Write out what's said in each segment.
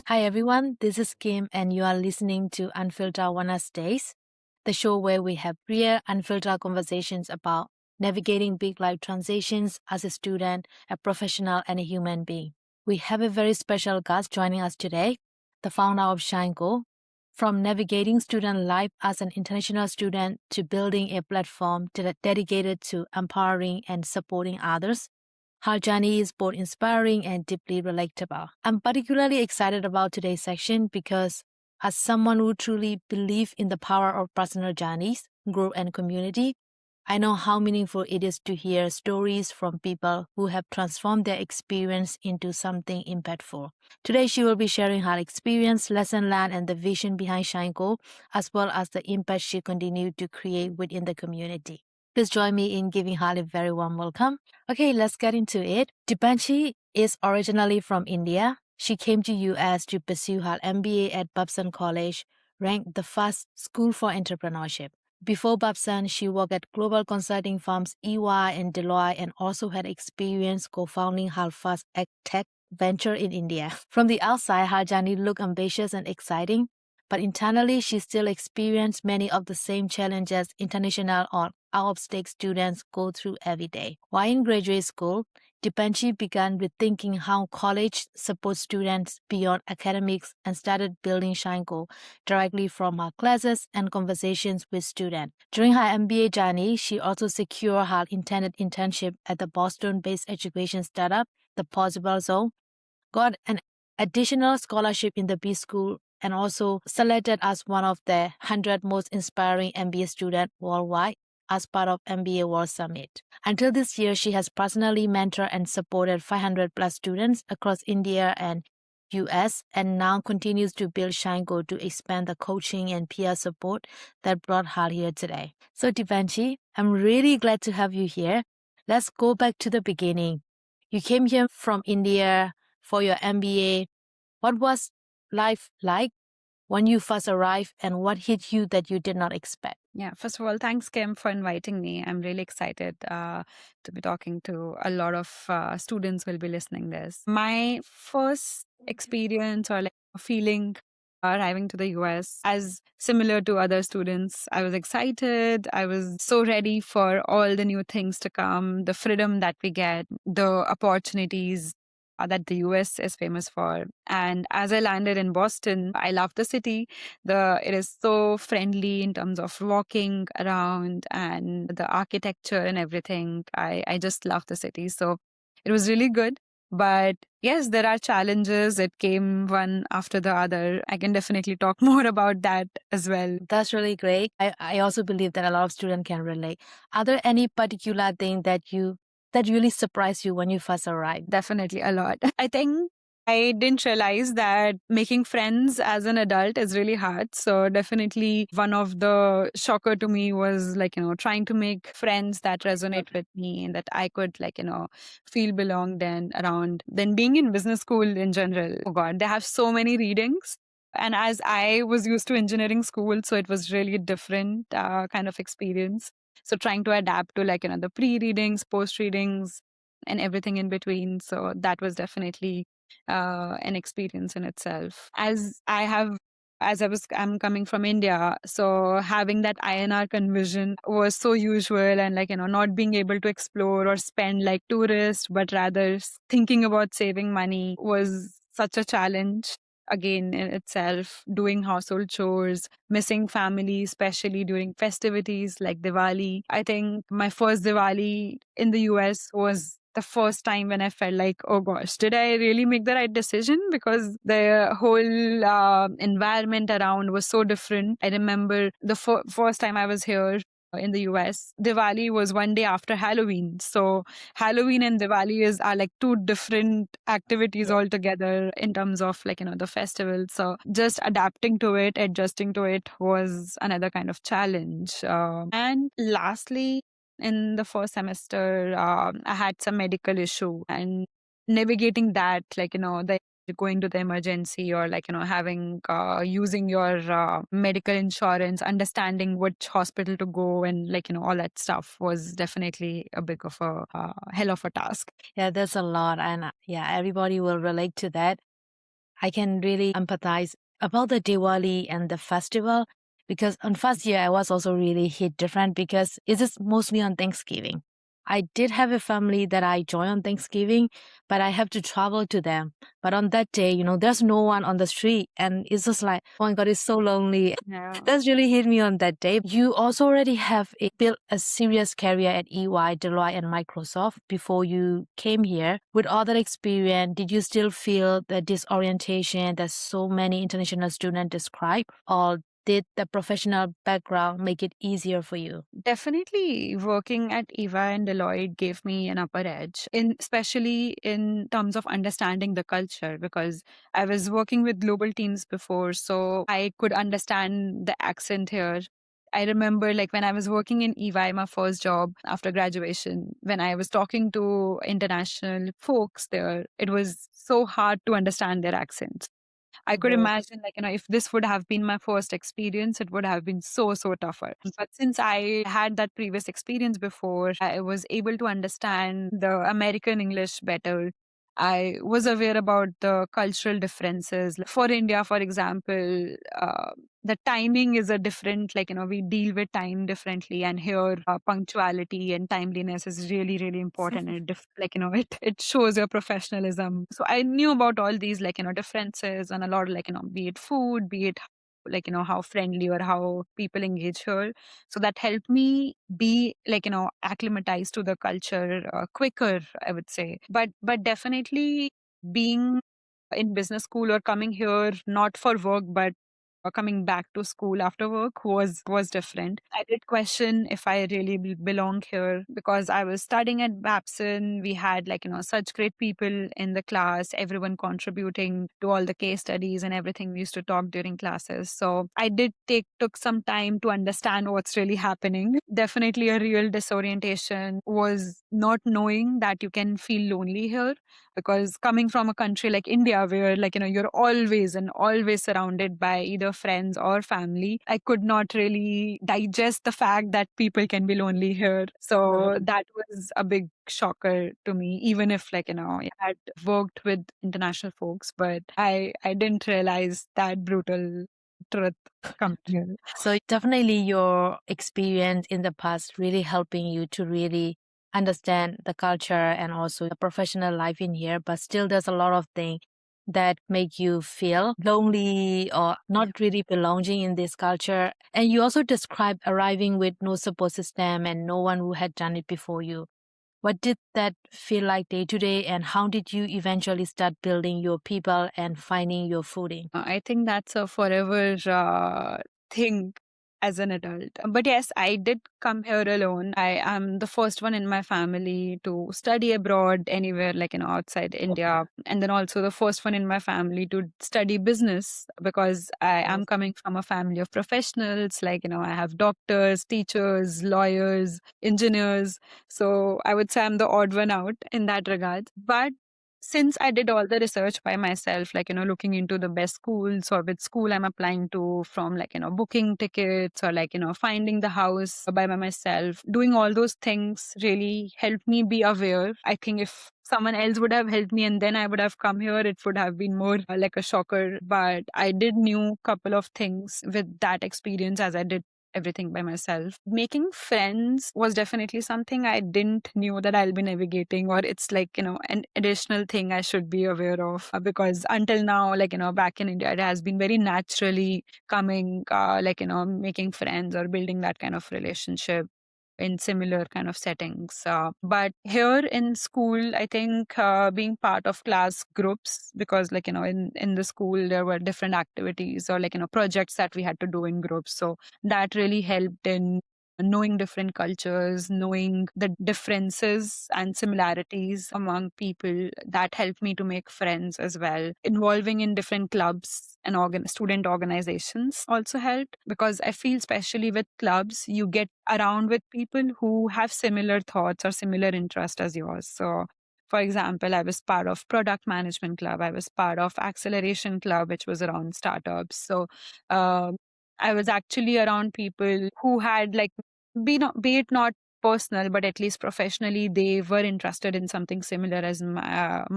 Hi everyone, this is Kim and you are listening to Unfiltered Wednesdays, the show where we have real, unfiltered conversations about navigating big life transitions as a student, a professional, and a human being. We have a very special guest joining us today, the founder of ShineQuo. From navigating student life as an international student to building a platform dedicated to empowering and supporting others, her journey is both inspiring and deeply relatable. I'm particularly excited about today's section because as someone who truly believes in the power of personal journeys, growth, and community, I know how meaningful it is to hear stories from people who have transformed their experience into something impactful. Today, she will be sharing her experience, lesson learned, and the vision behind ShineQuo, as well as the impact she continued to create within the community. Please join me in giving her a very warm welcome. Okay, let's get into it. Deepanshi is originally from India. She came to US to pursue her MBA at Babson College, ranked the first school for entrepreneurship. Before Babson, she worked at global consulting firms EY and Deloitte and also had experience co-founding her first tech venture in India. From the outside, her journey looked ambitious and exciting, but internally, she still experienced many of the same challenges international or out-of-state students go through every day. While in graduate school, Deepanshi began rethinking how college supports students beyond academics and started building ShineQuo directly from her classes and conversations with students. During her MBA journey, she also secured her intended internship at the Boston-based education startup, The Possible Zone, got an additional scholarship in the B School, and also selected as one of the 100 most inspiring MBA students worldwide as part of MBA World Summit. Until this year, she has personally mentored and supported 500 plus students across India and US and now continues to build ShineQuo to expand the coaching and peer support that brought her here today. So Deepanshi, I'm really glad to have you here. Let's go back to the beginning. You came here from India for your MBA. What was life like when you first arrived and what hit you that you did not expect? Yeah, first of all, thanks, Kim, for inviting me. I'm really excited to be talking to a lot of students will be listening this. My first experience or like feeling arriving to the US, as similar to other students, I was excited. I was so ready for all the new things to come, the freedom that we get, the opportunities that the US is famous for. And as I landed in Boston, I love the city. It is so friendly in terms of walking around and the architecture and everything. I just love the city. So it was really good. But yes, there are challenges. It came one after the other. I can definitely talk more about that as well. That's really great. I also believe that a lot of students can relate. Are there any particular thing that really surprised you when you first arrived? Definitely a lot. I think I didn't realize that making friends as an adult is really hard. So definitely one of the shocker to me was like, trying to make friends that resonate with me and that I could feel belonged and around. Then being in business school in general, oh God, they have so many readings. And as I was used to engineering school, so it was really different kind of experience. So trying to adapt to the pre-readings, post-readings, and everything in between. So that was definitely an experience in itself. I'm coming from India, so having that INR conversion was so usual, and not being able to explore or spend like tourists, but rather thinking about saving money was such a challenge again in itself. Doing household chores, missing family, especially during festivities like Diwali. I think my first Diwali in the US was the first time when I felt like, oh gosh, did I really make the right decision? Because the whole environment around was so different. I remember the first time I was here in the US, Diwali was one day after Halloween. So Halloween and Diwali are like two different activities altogether in terms of the festival. So just adapting to it, adjusting to it was another kind of challenge. And lastly, in the first semester, I had some medical issue and navigating that, the going to the emergency or having using your medical insurance, understanding which hospital to go and all that stuff was definitely a big of a hell of a task. Yeah, there's a lot. And yeah, everybody will relate to that. I can really empathize about the Diwali and the festival because on first year I was also really hit different because it is mostly on Thanksgiving. I did have a family that I join on Thanksgiving, but I have to travel to them. But on that day, there's no one on the street and it's just like, oh my God, it's so lonely. Yeah. That's really hit me on that day. You also already have built a serious career at EY, Deloitte, and Microsoft before you came here. With all that experience, did you still feel the disorientation that so many international students describe? Or did the professional background make it easier for you? Definitely working at EY and Deloitte gave me an upper edge, especially in terms of understanding the culture, because I was working with global teams before, so I could understand the accent here. I remember like when I was working in EY, my first job after graduation, when I was talking to international folks there, it was so hard to understand their accents. I could imagine, like, if this would have been my first experience, it would have been so, so tougher. But since I had that previous experience before, I was able to understand the American English better. I was aware about the cultural differences. Like, for India, for example, the timing is a different, like, we deal with time differently. And here, punctuality and timeliness is really, really important. And like, it shows your professionalism. So I knew about all these, like, differences and a lot, like, be it food, be it like, how friendly or how people engage here. So that helped me be like, acclimatized to the culture quicker, I would say. But definitely being in business school or coming here not for work but coming back to school after work was different. I did question if I really belong here because I was studying at Babson. We had like such great people in the class, everyone contributing to all the case studies and everything we used to talk during classes. So I did took some time to understand what's really happening. Definitely a real disorientation was not knowing that you can feel lonely here, because coming from a country like India where like you're always and always surrounded by either friends or family, I could not really digest the fact that people can be lonely here. So that was a big shocker to me, even if like I had worked with international folks, but I didn't realize that brutal truth come here. So definitely your experience in the past really helping you to really understand the culture and also the professional life in here, but still there's a lot of things that make you feel lonely or not really belonging in this culture. And you also described arriving with no support system and no one who had done it before you. What did that feel like day to day, and how did you eventually start building your people and finding your footing? I think that's a forever thing as an adult. But yes, I did come here alone. I am the first one in my family to study abroad anywhere, like, outside India. And then also the first one in my family to study business, because I am coming from a family of professionals. Like, I have doctors, teachers, lawyers, engineers. So I would say I'm the odd one out in that regard. But since I did all the research by myself, like, looking into the best schools or which school I'm applying to, from like, booking tickets or like, finding the house by myself, doing all those things really helped me be aware. I think if someone else would have helped me and then I would have come here, it would have been more like a shocker. But I did knew couple of things with that experience as I did everything by myself. Making friends was definitely something I didn't knew that I'll be navigating, or it's like, an additional thing I should be aware of. Because until now, like, back in India, it has been very naturally coming, like, making friends or building that kind of relationship in similar kind of settings. But here in school, I think being part of class groups, because like, in the school, there were different activities or like, projects that we had to do in groups. So that really helped in knowing different cultures, knowing the differences and similarities among people. That helped me to make friends as well. Involving in different clubs and student organizations also helped, because I feel especially with clubs, you get around with people who have similar thoughts or similar interests as yours. So for example, I was part of product management club. I was part of acceleration club, which was around startups. So uh, I was actually around people who had like be it not personal, but at least professionally, they were interested in something similar as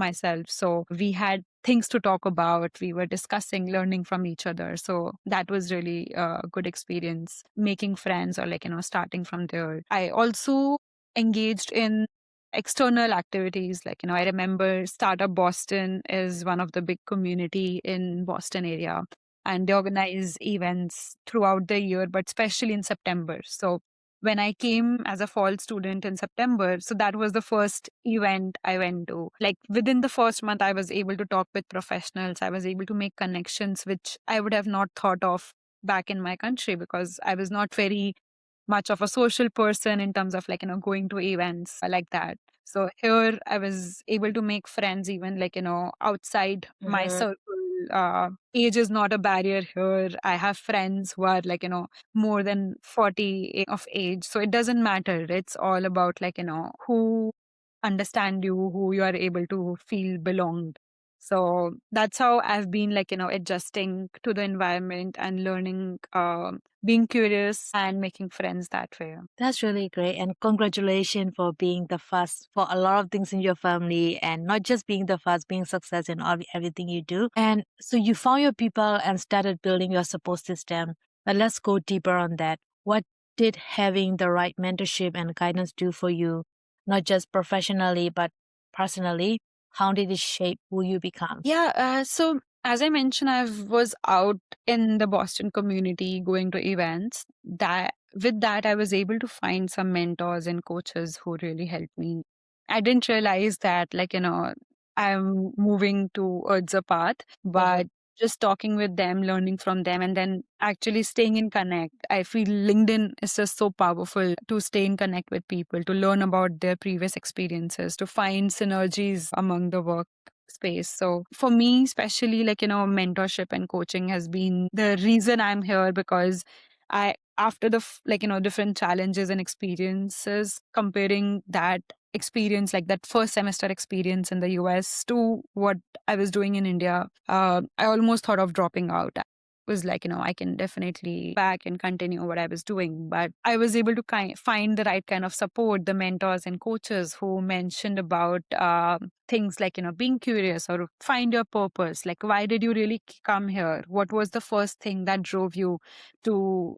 myself. So we had things to talk about. We were discussing, learning from each other. So that was really a good experience, making friends or starting from there. I also engaged in external activities. I remember Startup Boston is one of the big community in Boston area, and they organize events throughout the year, but especially in September. So when I came as a fall student in September, so that was the first event I went to. Like within the first month, I was able to talk with professionals. I was able to make connections, which I would have not thought of back in my country because I was not very much of a social person in terms of going to events like that. So here I was able to make friends even outside my Mhm. circle. Age is not a barrier here. I have friends who are more than 40 of age. So it doesn't matter. It's all about who understand you, who you are able to feel belonged. So that's how I've been adjusting to the environment and learning, being curious and making friends that way. That's really great. And congratulations for being the first for a lot of things in your family and not just being the first, being success in everything you do. And so you found your people and started building your support system. But let's go deeper on that. What did having the right mentorship and guidance do for you, not just professionally, but personally? How did it shape who you become? Yeah. So as I mentioned, I was out in the Boston community going to events. That with that, I was able to find some mentors and coaches who really helped me. I didn't realize that, I'm moving towards a path, but just talking with them, learning from them, and then actually staying in connect. I feel LinkedIn is just so powerful to stay in connect with people, to learn about their previous experiences, to find synergies among the work space. So for me, especially mentorship and coaching has been the reason I'm here because after the different challenges and experiences, comparing that experience, like that first semester experience in the US to what I was doing in India, I almost thought of dropping out. Was I can definitely back and continue what I was doing, but I was able to find the right kind of support, the mentors and coaches who mentioned about things being curious or find your purpose. Like, why did you really come here? What was the first thing that drove you to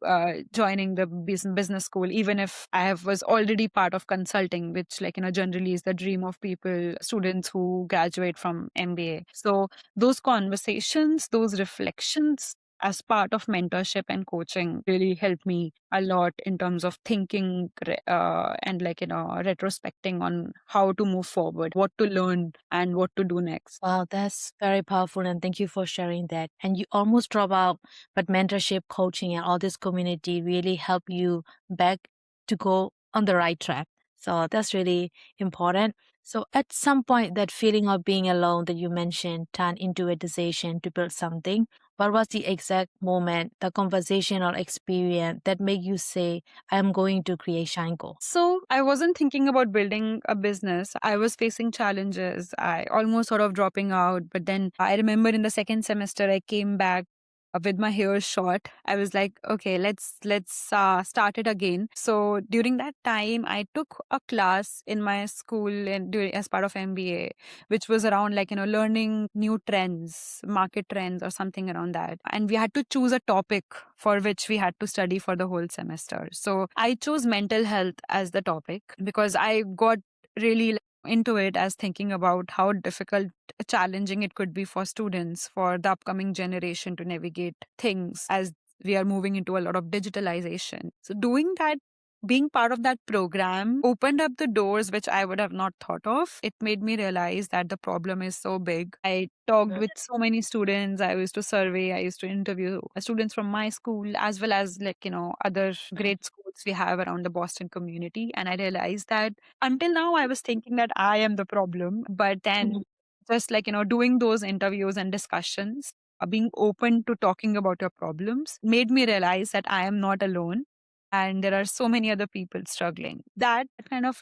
joining the business school? Even if was already part of consulting, which generally is the dream of people, students who graduate from MBA. So those conversations, those reflections as part of mentorship and coaching really helped me a lot in terms of thinking and retrospecting on how to move forward, what to learn and what to do next. Wow, that's very powerful. And thank you for sharing that. And you almost drop out, but mentorship, coaching, and all this community really help you back to go on the right track. So that's really important. So at some point, that feeling of being alone that you mentioned turned into a decision to build something. What was the exact moment, the conversation or experience that made you say, I'm going to create ShineQuo? So I wasn't thinking about building a business. I was facing challenges. I almost sort of dropping out. But then I remember in the second semester, I came back with my hair short. I was like, okay, let's start it again. So during that time, I took a class in my school and as part of MBA, which was around learning new trends, market trends or something around that. And we had to choose a topic for which we had to study for the whole semester. So I chose mental health as the topic because I got really into it as thinking about how difficult, challenging it could be for students, for the upcoming generation to navigate things as we are moving into a lot of digitalization. So doing that, being part of that program opened up the doors which I would have not thought of. It made me realize that the problem is so big. I talked with so many students. I used to survey, I used to interview students from my school as well as other great schools we have around the Boston community. And I realized that until now I was thinking that I am the problem. But then just doing those interviews and discussions, being open to talking about your problems made me realize that I am not alone and there are so many other people struggling. That kind of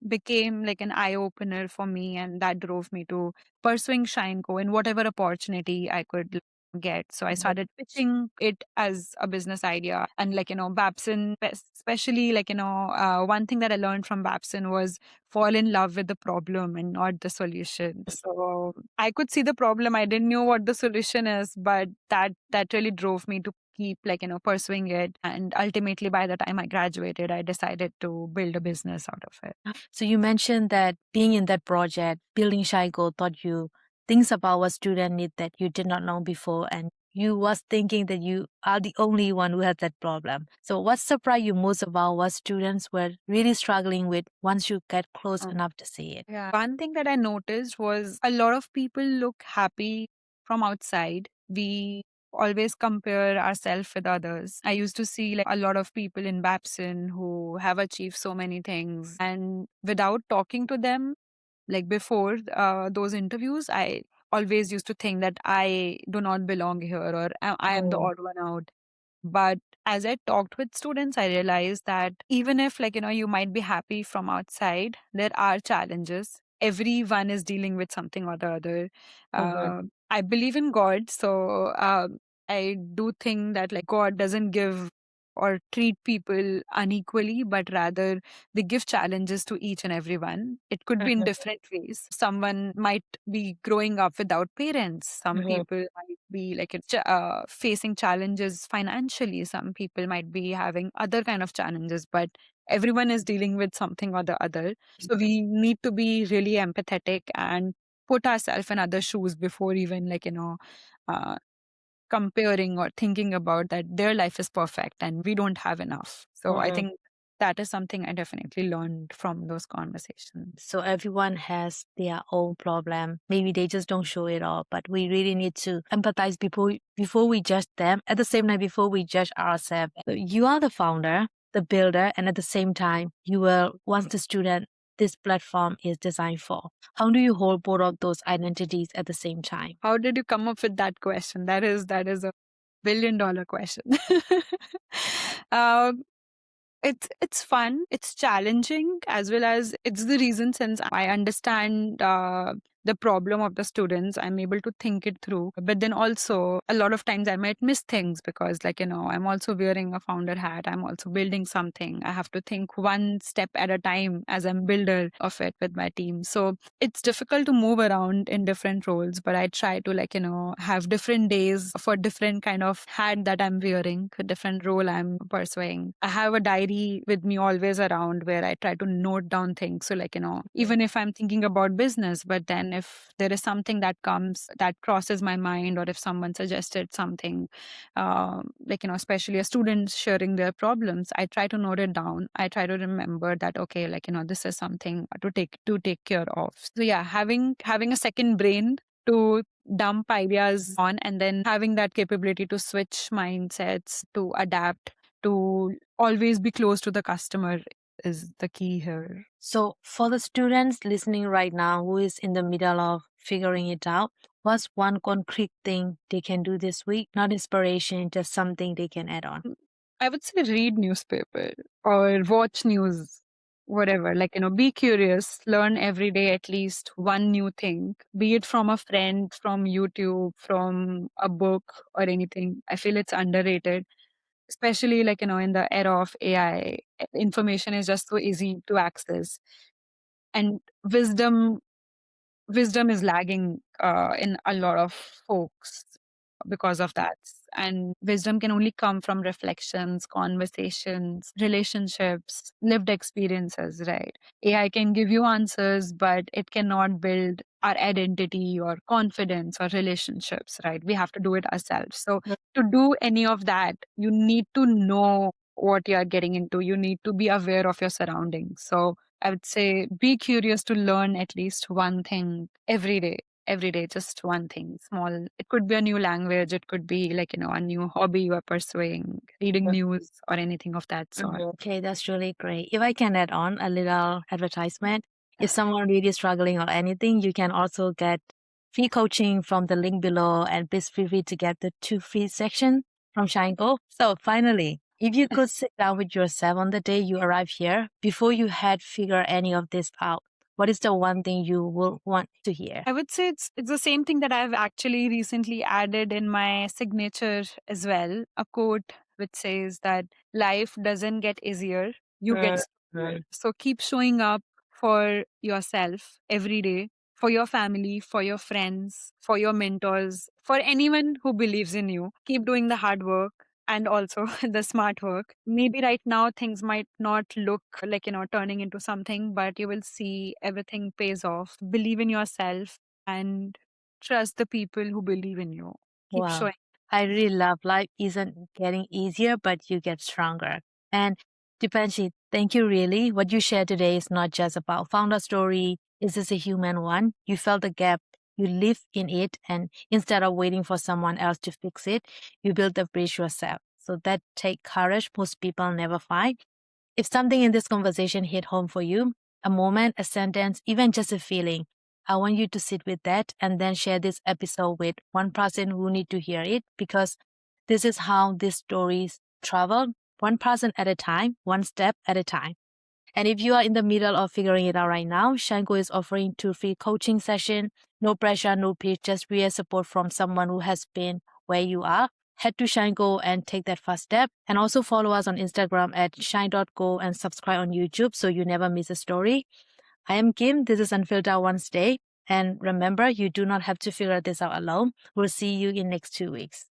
became like an eye opener for me, and that drove me to pursuing ShineQuo in whatever opportunity I could. get. So I started pitching it as a business idea. And Babson, especially one thing that I learned from Babson was fall in love with the problem and not the solution. So I could see the problem. I didn't know what the solution is, but that really drove me to keep pursuing it. And ultimately, by the time I graduated, I decided to build a business out of it. So you mentioned that being in that project, building ShineQuo taught you things about what students need that you did not know before, and you was thinking that you are the only one who has that problem. So what surprised you most about what students were really struggling with once you get close enough to see it? Yeah. One thing that I noticed was a lot of people look happy from outside. We always compare ourselves with others. I used to see a lot of people in Babson who have achieved so many things. And without talking to them, before those interviews, I always used to think that I do not belong here, or I am the odd one out. But as I talked with students, I realized that even if, you might be happy from outside, there are challenges. Everyone is dealing with something or the other. I believe in God. So I do think that, God doesn't give or treat people unequally, but rather they give challenges to each and everyone. It could be in different ways. Someone might be growing up without parents. Some people might be facing challenges financially. Some people might be having other kind of challenges, but everyone is dealing with something or the other. So we need to be really empathetic and put ourselves in other shoes before even uh, comparing or thinking about that their life is perfect and we don't have enough. So I think that is something I definitely learned from those conversations. So everyone has their own problem. Maybe they just don't show it all, but we really need to empathize before we judge them. At the same time, before we judge ourselves. So you are the founder, the builder, and at the same time, you will once the student this platform is designed for. How do you hold both of those identities at the same time? How did you come up with that question? That is a $1 billion question. um, it's fun, it's challenging, as well as it's the reason since I understand the problem of the students, I'm able to think it through. But then also a lot of times I might miss things because I'm also wearing a founder hat. I'm also building something. I have to think one step at a time as I'm builder of it with my team. So it's difficult to move around in different roles, but I try to have different days for different kind of hat that I'm wearing, a different role I'm pursuing. I have a diary with me always around where I try to note down things. So even if I'm thinking about business, but then if there is something that comes that crosses my mind, or if someone suggested something, especially a student sharing their problems, I try to note it down. I try to remember that, okay, this is something to take care of. So yeah, having a second brain to dump ideas on, and then having that capability to switch mindsets, to adapt, to always be close to the customer is the key here. So for the students listening right now who is in the middle of figuring it out, what's one concrete thing they can do this week? Not inspiration, just something they can add on. I would say read newspaper or watch news, whatever. Be curious, learn every day at least one new thing, be it from a friend, from YouTube, from a book or anything. I feel it's underrated, especially in the era of AI. Information is just so easy to access, and wisdom is lagging in a lot of folks because of that. And wisdom can only come from reflections, conversations, relationships, lived experiences, right? AI can give you answers, but it cannot build our identity or confidence or relationships, right? We have to do it ourselves. So to do any of that, you need to know what you are getting into. You need to be aware of your surroundings. So I would say be curious to learn at least one thing every day. Every day, just one thing small. It could be a new language. It could be a new hobby you are pursuing, reading news or anything of that sort. Okay, that's really great. If I can add on a little advertisement, if someone really struggling or anything, you can also get free coaching from the link below, and please feel free to get the 2 free section from ShineQuo. So finally, if you could sit down with yourself on the day you arrive here, before you had figured any of this out, what is the one thing you will want to hear? I would say it's the same thing that I've actually recently added in my signature as well. A quote which says that life doesn't get easier, you get stronger. So keep showing up for yourself every day, for your family, for your friends, for your mentors, for anyone who believes in you. Keep doing the hard work and also the smart work. Maybe right now things might not look like, turning into something, but you will see everything pays off. Believe in yourself and trust the people who believe in you. Keep Wow. showing. I really love life isn't getting easier, but you get stronger. And Deepanshi, thank you really. What you shared today is not just about founder story. Is this a human one? You felt the gap. You live in it. And instead of waiting for someone else to fix it, you build the bridge yourself. So that take courage most people never find. If something in this conversation hit home for you, a moment, a sentence, even just a feeling, I want you to sit with that and then share this episode with one person who need to hear it, because this is how these stories travel, one person at a time, one step at a time. And if you are in the middle of figuring it out right now, ShineQuo is offering 2 free coaching sessions. No pressure, no pitch, just real support from someone who has been where you are. Head to ShineQuo and take that first step. And also follow us on Instagram at shine.co and subscribe on YouTube so you never miss a story. I am Kim. This is Unfiltered Wednesday. And remember, you do not have to figure this out alone. We'll see you in next 2 weeks.